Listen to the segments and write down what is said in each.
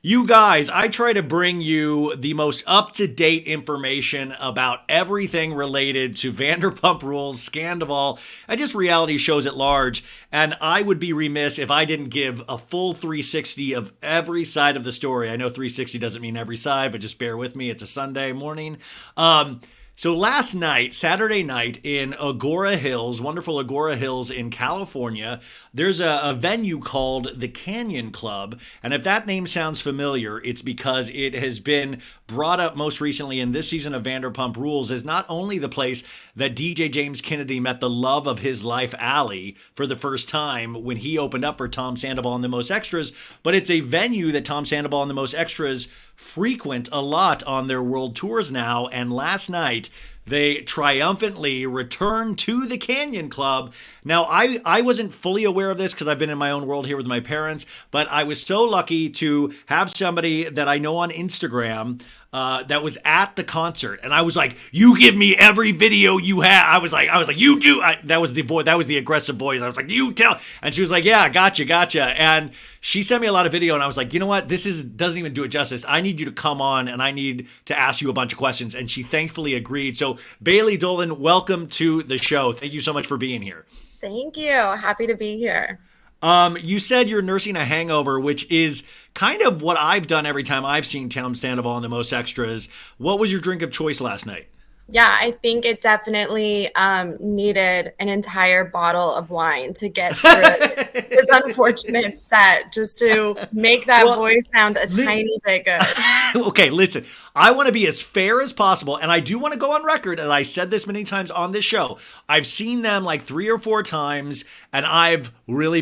You guys, I try to bring you the most up-to-date information about everything related to Vanderpump Rules, Sandoval, and just reality shows at large. And I would be remiss if I didn't give a full 360 of every side of the story. I know 360 doesn't mean every side, but just bear with me. It's a Sunday morning. So last night, Saturday night in Agoura Hills, wonderful Agoura Hills in California, there's a venue called the Canyon Club. And if that name sounds familiar, it's because it has been brought up most recently in this season of Vanderpump Rules as not only the place that DJ James Kennedy met the love of his life, Allie, for the first time when he opened up for Tom Sandoval and the Most Extras, but it's a venue that Tom Sandoval and the Most Extras frequent a lot on their world tours now. And last night, they triumphantly returned to the Canyon Club. Now, I wasn't fully aware of this because I've been in my own world here with my parents, but I was so lucky to have somebody that I know on Instagram that was at the concert, and I was like, "You give me every video you have." I was like, "You do." That was the voice. That was the aggressive voice. I was like, "You tell." And she was like, "Yeah, gotcha." And she sent me a lot of video, and I was like, "You know what? Doesn't even do it justice. I need you to come on, and I need to ask you a bunch of questions." And she thankfully agreed. So Bailey Dolan, welcome to the show. Thank you so much for being here. Thank you. Happy to be here. You said you're nursing a hangover, which is kind of what I've done every time I've seen Tom Sandoval and the Most Extras. What was your drink of choice last night? Yeah, I think it definitely needed an entire bottle of wine to get through this unfortunate set, just to make that voice sound a tiny bit good. Okay, listen, I want to be as fair as possible, and I do want to go on record, and I said this many times on this show. I've seen them like 3 or 4 times, and I've really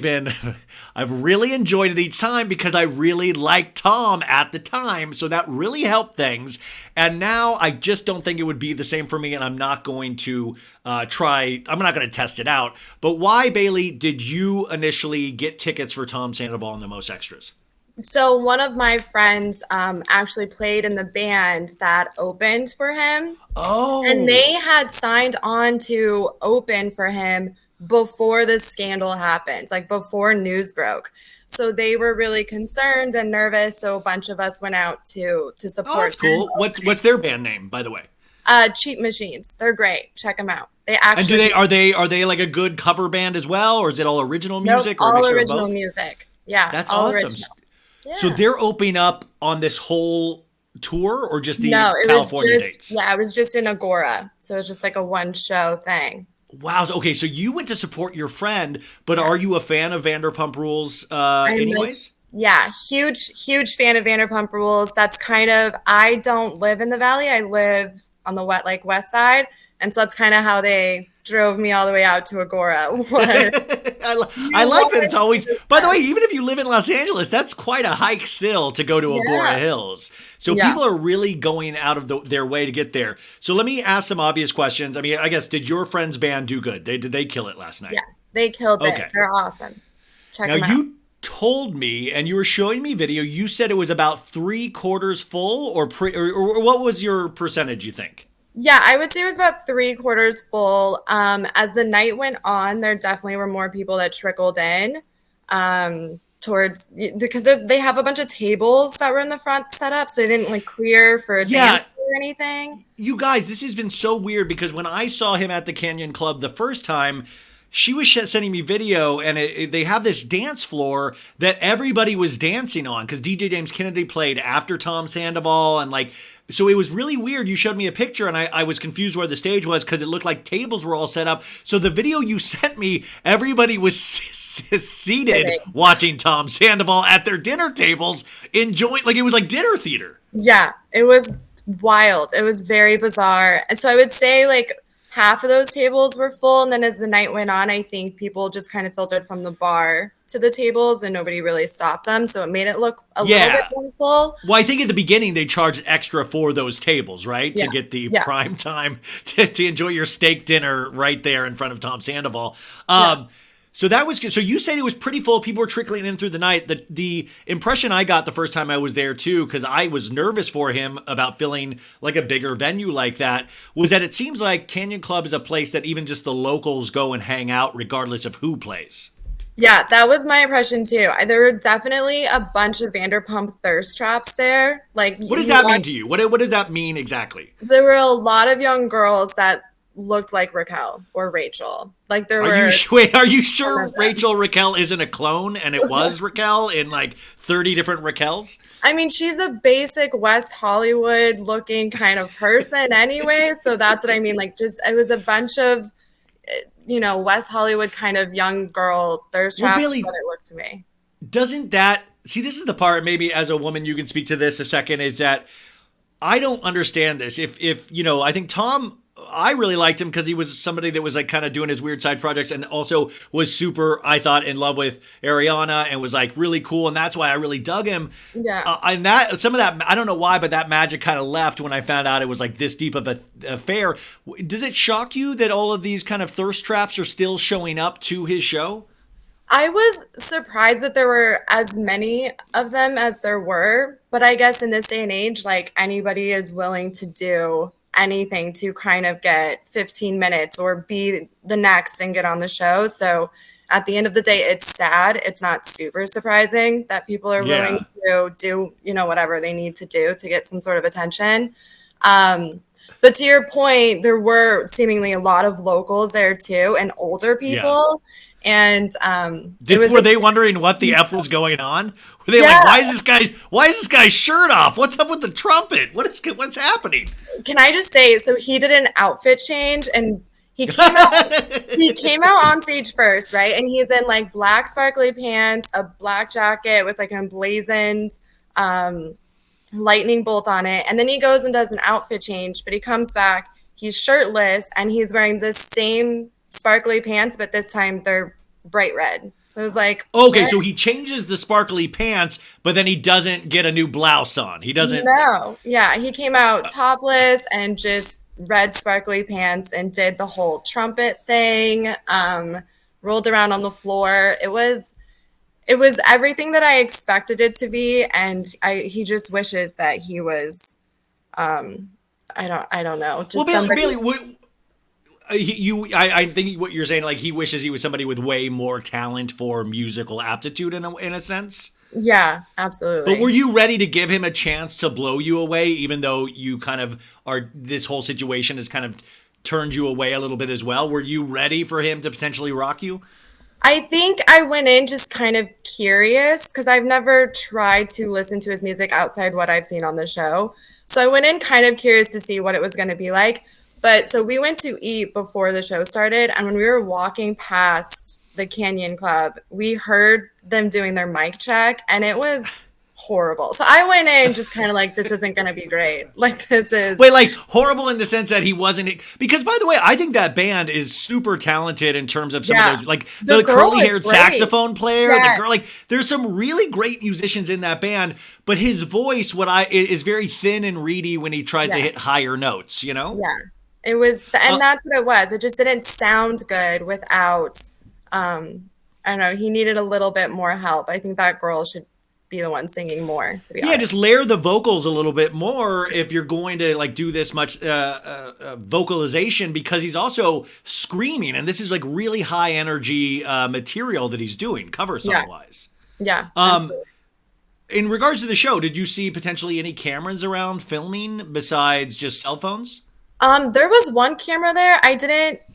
enjoyed it each time because I really liked Tom at the time, so that really helped things. And now I just don't think it would be the same for me, and I'm not going to I'm not going to test it out. But why, Bailey, did you initially get tickets for Tom Sandoval and the Most Extras? So one of my friends actually played in the band that opened for him. Oh. And they had signed on to open for him before the scandal happened, like before news broke. So they were really concerned and nervous. So a bunch of us went out to support. Oh, that's cool. What's their band name, by the way? Cheap Machines. They're great. Check them out. They actually. And are they like a good cover band as well, or is it all original music? Nope, or all original music. Yeah, that's all awesome. Original. Yeah. So they're opening up on this whole tour, or just the California dates? Yeah, it was just in Agoura, so it's just like a one show thing. Wow. Okay, so you went to support your friend, but are you a fan of Vanderpump Rules anyways? Yeah, huge fan of Vanderpump Rules. That's kind of, I don't live in the Valley. I live on the west side. And so that's kind of how they drove me all the way out to Agoura. I like that it's always, by the way, even if you live in Los Angeles, that's quite a hike still to go to Agoura Hills. So people are really going out of their way to get there. So let me ask some obvious questions. I mean, I guess, did your friend's band do good? Did they kill it last night? Yes, they killed it. Okay. They're awesome. Check them out. Now, you told me, and you were showing me video, you said it was about 3/4 full, or what was your percentage, you think? Yeah, I would say it was about 3/4 full. As the night went on, there definitely were more people that trickled in because they have a bunch of tables that were in the front set up, so they didn't like clear for a dance or anything. You guys, this has been so weird because when I saw him at the Canyon Club the first time, she was sending me video, and they have this dance floor that everybody was dancing on because DJ James Kennedy played after Tom Sandoval, and so it was really weird. You showed me a picture, and I was confused where the stage was because it looked like tables were all set up. So the video you sent me, everybody was seated watching Tom Sandoval at their dinner tables, enjoying, like it was like dinner theater. Yeah, it was wild. It was very bizarre. And so I would say like half of those tables were full. And then as the night went on, I think people just kind of filtered from the bar to the tables and nobody really stopped them. So it made it look a little bit more full. Well, I think at the beginning they charged extra for those tables, right? To get the prime time to enjoy your steak dinner right there in front of Tom Sandoval. So that was good. So you said it was pretty full. People were trickling in through the night. The impression I got the first time I was there too, because I was nervous for him about filling like a bigger venue like that, was that it seems like Canyon Club is a place that even just the locals go and hang out regardless of who plays. Yeah, that was my impression too. There were definitely a bunch of Vanderpump thirst traps there. Like What does you that mean watch, to you? What does that mean exactly? there were a lot of young girls that looked like Raquel or Rachel. Like there Are you were wait? Are you some sure of them. Rachel Raquel isn't a clone and it was Raquel in like 30 different Raquels? I mean, she's a basic West Hollywood looking kind of person anyway. So that's what I mean. Like, just it was a bunch of, West Hollywood kind of young girl thirst Well, traps, is Bailey, what it looked to me. doesn't that see? This is the part. Maybe as a woman, you can speak to this a second. Is that I don't understand this. If I think Tom, I really liked him because he was somebody that was like kind of doing his weird side projects and also was super, I thought, in love with Ariana and was like really cool, and that's why I really dug him. Yeah. And that some of that, I don't know why, but that magic kind of left when I found out it was like this deep of a affair. Does it shock you that all of these kind of thirst traps are still showing up to his show? I was surprised that there were as many of them as there were, but I guess in this day and age, like anybody is willing to do anything to kind of get 15 minutes or be the next and get on the show. So at the end of the day, it's sad. It's not super surprising that people are willing Yeah. to do, whatever they need to do to get some sort of attention. But to your point, there were seemingly a lot of locals there too and older Yeah. people. And it was Were they wondering what the F was going on? Were they like, yeah. why is this guy's shirt off? What's up with the trumpet? What's happening? Can I just say, so he did an outfit change and he came out on stage first, right? And he's in like black sparkly pants, a black jacket with like an emblazoned lightning bolt on it. And then he goes and does an outfit change, but he comes back, he's shirtless and he's wearing the same sparkly pants, but this time they're bright red. So it was like, Okay, what? so he changes the sparkly pants, but then he doesn't get a new blouse on. He doesn't. No. Yeah, he came out topless and just red sparkly pants and did the whole trumpet thing, rolled around on the floor. It was everything that I expected it to be, and he just wishes that he was I don't know, Well, just somebody. Bailey, I think what you're saying, like he wishes he was somebody with way more talent for musical aptitude in a sense. Yeah, But were absolutely. you ready to give him a chance to blow you away, even though you kind of are, this whole situation has kind of turned you away a little bit as well? Were you ready for him to potentially rock you? I think I went in just kind of curious because I've never tried to listen to his music outside what I've seen on the show. So I went in kind of curious to see what it was going to be like. But so we went to eat before the show started. And when we were walking past the Canyon Club, we heard them doing their mic check and it was horrible. So I went in just kind of like, this isn't going to be great. Like, this is, Wait, like horrible in the sense that he wasn't, because by the way, I think that band is super talented in terms of some yeah. of those, like The the girl curly is haired great. saxophone player, the Yeah. girl, like there's some really great musicians in that band, but his voice, is very thin and reedy when he tries to Yeah. hit higher notes, you know? Yeah. It was, and Uh, that's what it was. It just didn't sound good without, I don't know, he needed a little bit more help. I think that girl should be the one singing more, to be yeah, honest. just layer the vocals a little bit more if you're going to like do this much vocalization, because he's also screaming, and this is like really high energy material that he's doing cover Yeah. song wise. Yeah. Um, Absolutely. in regards to the show, did you see potentially any cameras around filming besides just cell phones? There was one camera there.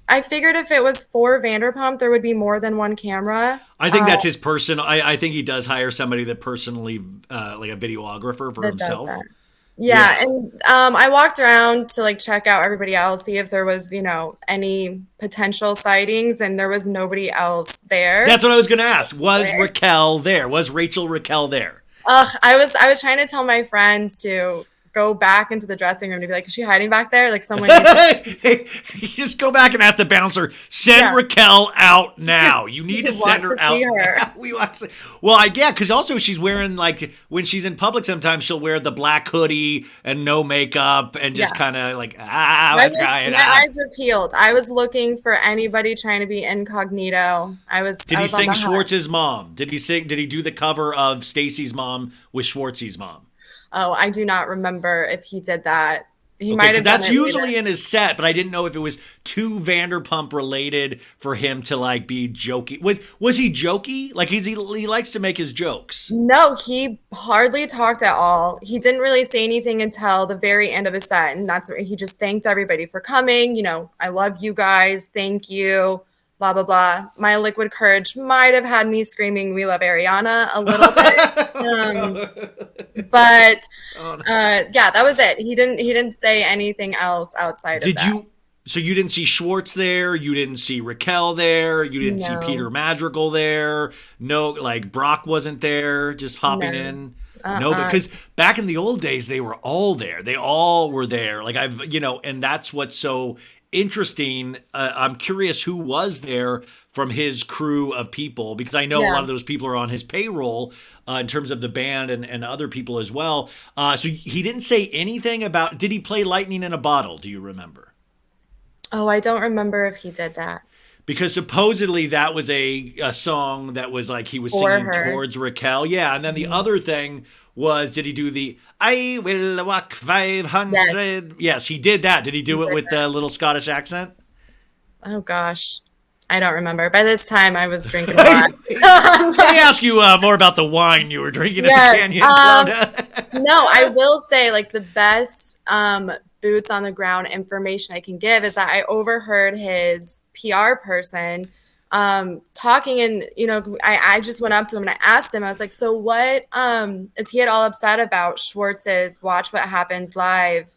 I figured if it was for Vanderpump, there would be more than one camera. I think that's his person. I think he does hire somebody that personally, like a videographer for That does himself. that. Yeah, Yeah. and I walked around to like check out everybody else, see if there was, any potential sightings, and there was nobody else there. That's what I was going to ask. Was Raquel there? Was Rachel Raquel there? I was trying to tell my friends to go back into the dressing room to be like, is she hiding back there? Like someone needs You just go back and ask the bouncer, send Yeah. Raquel out now. You need to We send want her to see out her. now. We want to. Well, yeah, because also she's wearing, like, when she's in public, sometimes she'll wear the black hoodie and no makeup and just Yeah. kind of like, my, what's going my on? eyes were peeled. I was looking for anybody trying to be incognito. Did I he was on sing the hunt. Schwartz's mom? Did he do the cover of Stacy's mom with Schwartz's mom? Oh, I do not remember if he did that. He Okay, might because have done that's it usually later. in his set, but I didn't know if it was too Vanderpump related for him to like be jokey. Was he jokey? Like he likes to make his jokes. No, he hardly talked at all. He didn't really say anything until the very end of his set. And that's where he just thanked everybody for coming. You know, I love you guys. Thank you. Blah, blah, blah. My liquid courage might have had me screaming, "We love Ariana" a little bit. But Oh, no. yeah, that was it. He didn't say anything else outside of Did that. you? So you didn't see Schwartz there. You didn't see Raquel there. You didn't see Peter No, Madrigal there. No, like Brock wasn't there, just hopping no. in. No, Uh-uh. because back in the old days, they were all there. They all were there. Like and that's what's so interesting. I'm curious who was there from his crew of people because I know a lot Yeah. of those people are on his payroll in terms of the band and other people as well. So he didn't say anything about. Did he play Lightning in a Bottle? Do you remember? Oh, I don't remember if he did that Because supposedly that was a song that was like he was for singing her. towards Raquel. Yeah. And then the Mhm. other thing was, did he do the I will walk Yes, 500? Yes, he did that. Did he he do it did with the that. little Scottish accent? Oh gosh, I don't remember. By this time, I was drinking a Let lot. me ask you more about the wine you were drinking at the Yes. Canyon Club. No, I will say like the best boots on the ground information I can give is that I overheard his PR person talking and I just went up to him and I asked him, I was like, so what is he at all upset about Schwartz's Watch What Happens Live,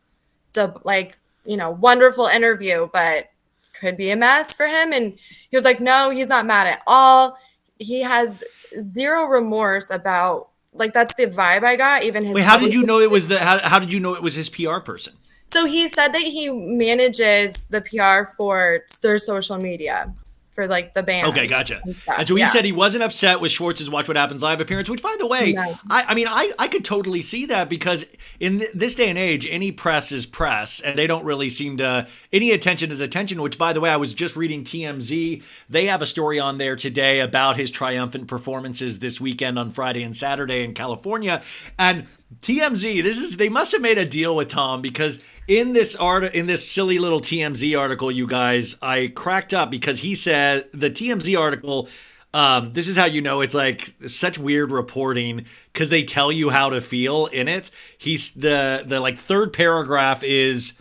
the like, wonderful interview, but could be a mess for him? And he was like, no, he's not mad at all. He has zero remorse about like that's the vibe I got. Even his Wait, how did you publicist. know it was how did you know it was his PR person? So he said that he manages the PR for their social media for like the Okay, band gotcha. and stuff. And so he Yeah. said he wasn't upset with Schwartz's Watch What Happens Live appearance, which, by the way, No. I could totally see that because in this day and age, any press is press, and they don't really seem to, any attention is attention, which, by the way, I was just reading TMZ. They have a story on there today about his triumphant performances this weekend on Friday and Saturday in California. And TMZ, they must have made a deal with Tom because in this silly little TMZ article, you guys, I cracked up because he said the TMZ article. This is how you know it's like such weird reporting because they tell you how to feel in it. He's the like third paragraph is.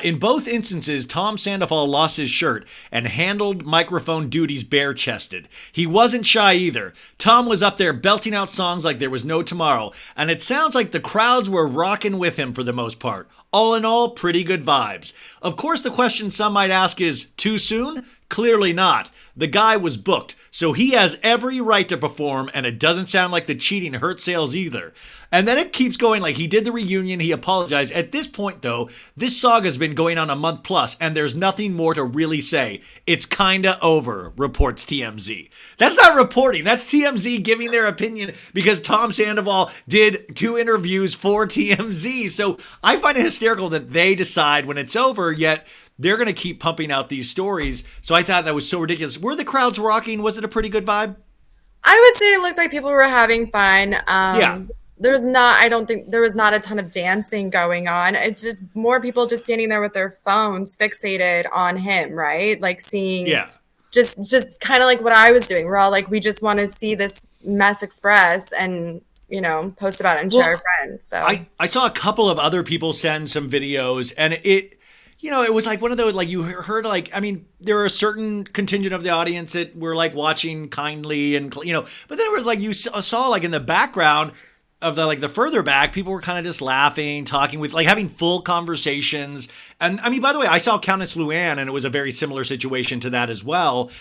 In both instances, Tom Sandoval lost his shirt and handled microphone duties bare-chested. He wasn't shy either. Tom was up there belting out songs like there was no tomorrow, and it sounds like the crowds were rocking with him for the most part. All in all, pretty good vibes. Of course, the question some might ask is, too soon? Clearly not. The guy was booked, so he has every right to perform, and it doesn't sound like the cheating hurt sales either. And then it keeps going like he did the reunion, he apologized. At this point, though, this saga's been going on a month plus, and there's nothing more to really say. It's kinda over, reports TMZ. That's not reporting, that's TMZ giving their opinion because Tom Sandoval did 2 interviews for TMZ. So I find it hysterical that they decide when it's over, yet they're going to keep pumping out these stories. So I thought that was so ridiculous. Were the crowds rocking? Was it a pretty good vibe? I would say it looked like people were having fun. Yeah. There was not, I don't think there was not a ton of dancing going on. It's just more people just standing there with their phones fixated on him, right? Like seeing Yeah. just kind of like what I was doing. We're all like, we just want to see this mess express and, post about it and share our friends. So I saw a couple of other people send some videos and it was like one of those, like you heard, like, I mean, there are a certain contingent of the audience that were like watching kindly and, but then it was like you saw like in the background of the further back, people were kind of just laughing, talking with like having full conversations. And I mean, by the way, I saw Countess Luann and it was a very similar situation to that as well.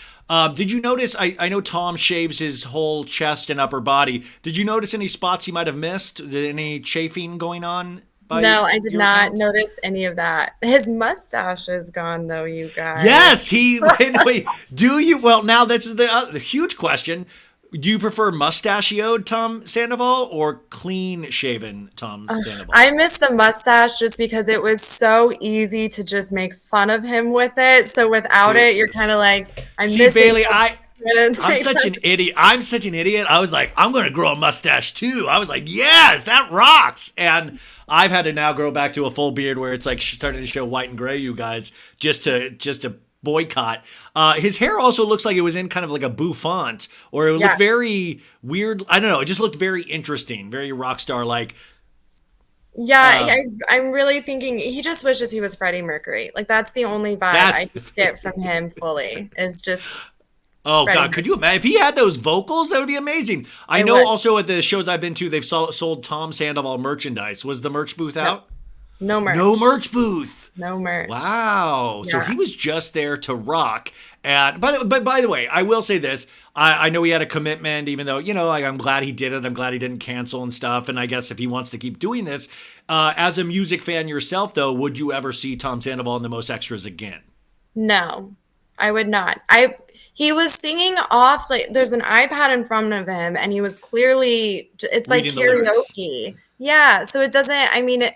Did you notice, I know Tom shaves his whole chest and upper body. Did you notice any spots he might have missed? Did any chafing going on? no, I did Your not account? notice any of that. His mustache is gone though, you guys. Yes, wait, do you? Well, now this is the huge question. Do you prefer mustachioed Tom Sandoval or clean shaven Tom Sandoval? I miss the mustache just because it was so easy to just make fun of him with it. So without it, you're kind of like, I'm See, missing. Bailey, I'm such an idiot. I was like, I'm going to grow a mustache too. I was like, yes, that rocks. And I've had to now grow back to a full beard where it's like starting to show white and gray, you guys, just to boycott. His hair also looks like it was in kind of like a bouffant, or it looked very weird. I don't know. It just looked very interesting, very rock star like. Yeah, I'm really thinking he just wishes he was Freddie Mercury. Like that's the only vibe I just get from him fully is just. Oh God, could you imagine if he had those vocals? That would be amazing. I know also at the shows I've been to, they've sold Tom Sandoval merchandise. Was the merch booth out? No merch. No merch booth. No merch. Wow. Yeah. So he was just there to rock. And but by the way, I will say this. I know he had a commitment, even though, like I'm glad he did it. I'm glad he didn't cancel and stuff. And I guess if he wants to keep doing this, as a music fan yourself, though, would you ever see Tom Sandoval in the Most Extras again? No, I would not. He was singing off, like there's an iPad in front of him and he was clearly, it's reading like karaoke. Yeah. So it doesn't,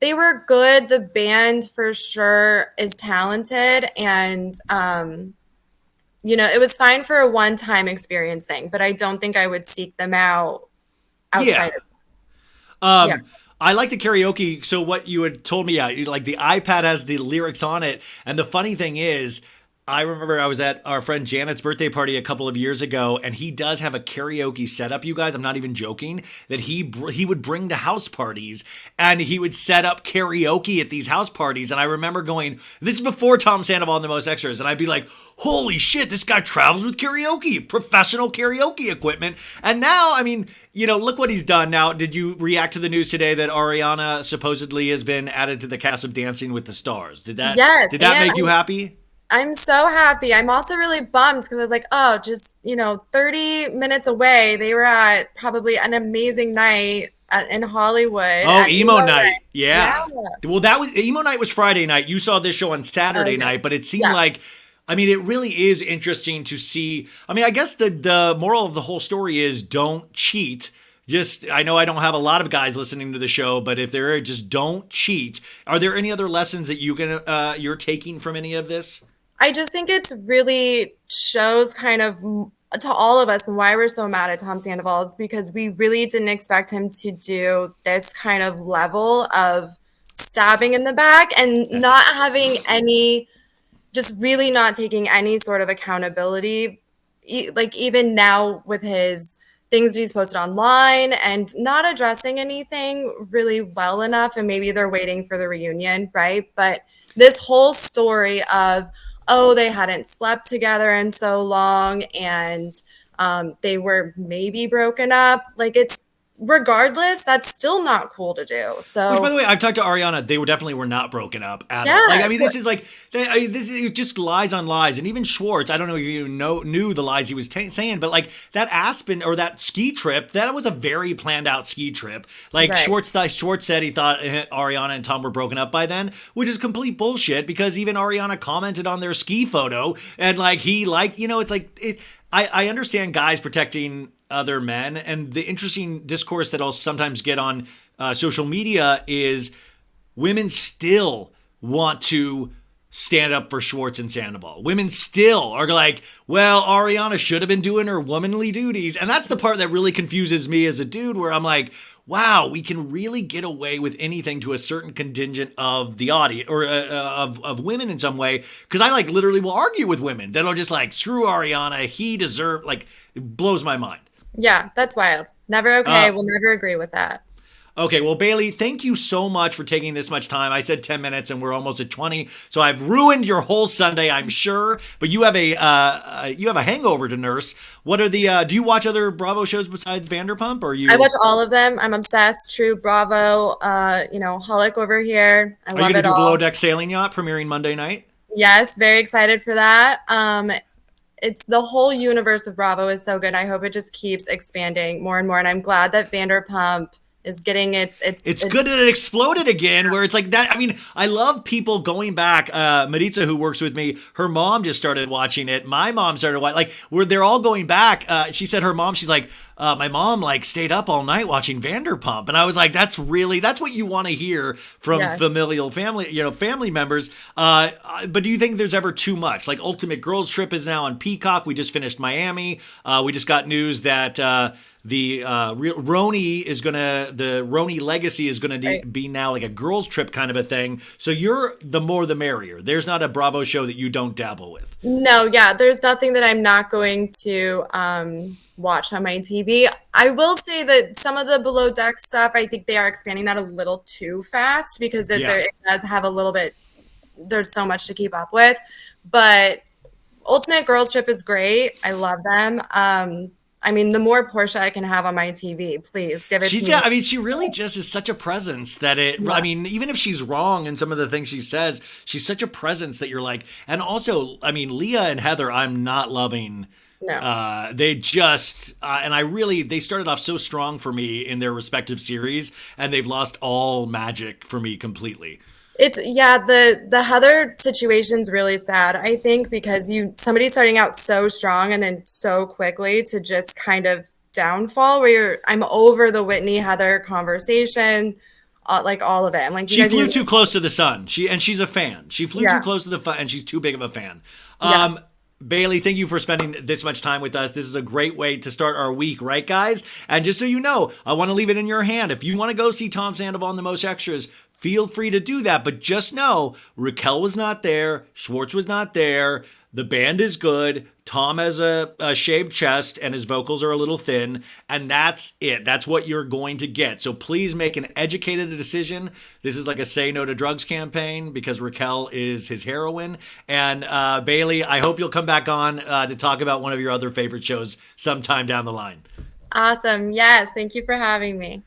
they were good. The band for sure is talented. And, it was fine for a one-time experience thing, but I don't think I would seek them out outside of yeah. I like the karaoke. So what you had told me, like the iPad has the lyrics on it. And the funny thing is, I remember I was at our friend Janet's birthday party a couple of years ago, and he does have a karaoke setup, you guys. I'm not even joking, that he would bring to house parties, and he would set up karaoke at these house parties. And I remember going, this is before Tom Sandoval and the Most Extras, and I'd be like, holy shit, this guy travels with karaoke, professional karaoke equipment. And now, look what he's done. Now, did you react to the news today that Ariana supposedly has been added to the cast of Dancing with the Stars? Did that make you happy? I'm so happy. I'm also really bummed because I was like, oh, just, 30 minutes away. They were at probably an amazing night in Hollywood. Oh, emo night. Yeah. Well, emo night was Friday night. You saw this show on Saturday night, but it seemed like, it really is interesting to see. I guess the moral of the whole story is don't cheat. I know I don't have a lot of guys listening to the show, but if there are, just don't cheat. Are there any other lessons that you're taking from any of this? I just think it's really shows kind of to all of us and why we're so mad at Tom Sandoval is because we really didn't expect him to do this kind of level of stabbing in the back and not having any, just really not taking any sort of accountability. Like even now with his things he's posted online and not addressing anything really well enough. And maybe they're waiting for the reunion, right? But this whole story of, they hadn't slept together in so long and they were maybe broken up. Like it's regardless, that's still not cool to do. So, which, by the way, I've talked to Ariana. They definitely were not broken up at all. Like, this is like this is just lies on lies. And even Schwartz, I don't know if you knew the lies he was saying, but like that Aspen or that ski trip, that was a very planned out ski trip. Like Schwartz said he thought Ariana and Tom were broken up by then, which is complete bullshit because even Ariana commented on their ski photo and it's like I understand guys protecting other men, and the interesting discourse that I'll sometimes get on social media is women still want to stand up for Schwartz and Sandoval. Women still are like, well, Ariana should have been doing her womanly duties. And that's the part that really confuses me as a dude, where I'm like, wow, we can really get away with anything to a certain contingent of the audience or of women in some way. Because I literally will argue with women that'll just screw Ariana. He deserved, it blows my mind. Yeah, that's wild. Never okay. We'll never agree with that. Okay, well, Bailey, thank you so much for taking this much time. I said 10 minutes and we're almost at 20, so I've ruined your whole Sunday, I'm sure. But you have a hangover to nurse. What are the? Do you watch other Bravo shows besides Vanderpump? Or I watch all of them. I'm obsessed. True Bravo. Holic over here. I love it all. Are you gonna do Below Deck Sailing Yacht premiering Monday night? Yes, very excited for that. It's the whole universe of Bravo is so good. I hope it just keeps expanding more and more. And I'm glad that Vanderpump is getting it's good that it exploded again, where it's like that. I love people going back. Maritza, who works with me, her mom just started watching it. My mom started watching, where they're all going back. She said her mom, she's like, my mom like stayed up all night watching Vanderpump, and I was like, that's what you want to hear from Yes. familial family, family members. But do you think there's ever too much? Like Ultimate Girls Trip is now on Peacock. We just finished Miami. We just got news that the Roni legacy is gonna Right. be now like a girls trip kind of a thing. So you're the more the merrier. There's not a Bravo show that you don't dabble with. No, yeah, there's nothing that I'm not going to watch on my TV. I will say that some of the below deck stuff, I think they are expanding that a little too fast because Yeah. it does have a little bit, there's so much to keep up with. But Ultimate Girls Trip is great. I love them. I mean, the more Portia I can have on my TV, please give it to me. I mean, she really just is such a presence that I Yeah. mean, even if she's wrong in some of the things she says, she's such a presence that you're like, and also, I mean, Leah and Heather, I'm not loving. No. They just, and I really, they started off so strong for me in their respective series, and they've lost all magic for me completely. It's yeah, the Heather situation's really sad, I think, because somebody starting out so strong and then so quickly to just kind of downfall where I'm over the Whitney Heather conversation, like all of it. I'm like, you She guys flew need too close to the sun. She's a fan. She flew too yeah. close to the sun, and she's too big of a fan. Yeah. Bailey, thank you for spending this much time with us. This is a great way to start our week, right, guys? And just so you know, I want to leave it in your hand. If you want to go see Tom Sandoval and the Most Extras, feel free to do that. But just know Raquel was not there. Schwartz was not there. The band is good. Tom has a shaved chest and his vocals are a little thin. And that's it. That's what you're going to get. So please make an educated decision. This is like a say no to drugs campaign because Raquel is his heroine. And Bailey, I hope you'll come back on to talk about one of your other favorite shows sometime down the line. Awesome. Yes, thank you for having me.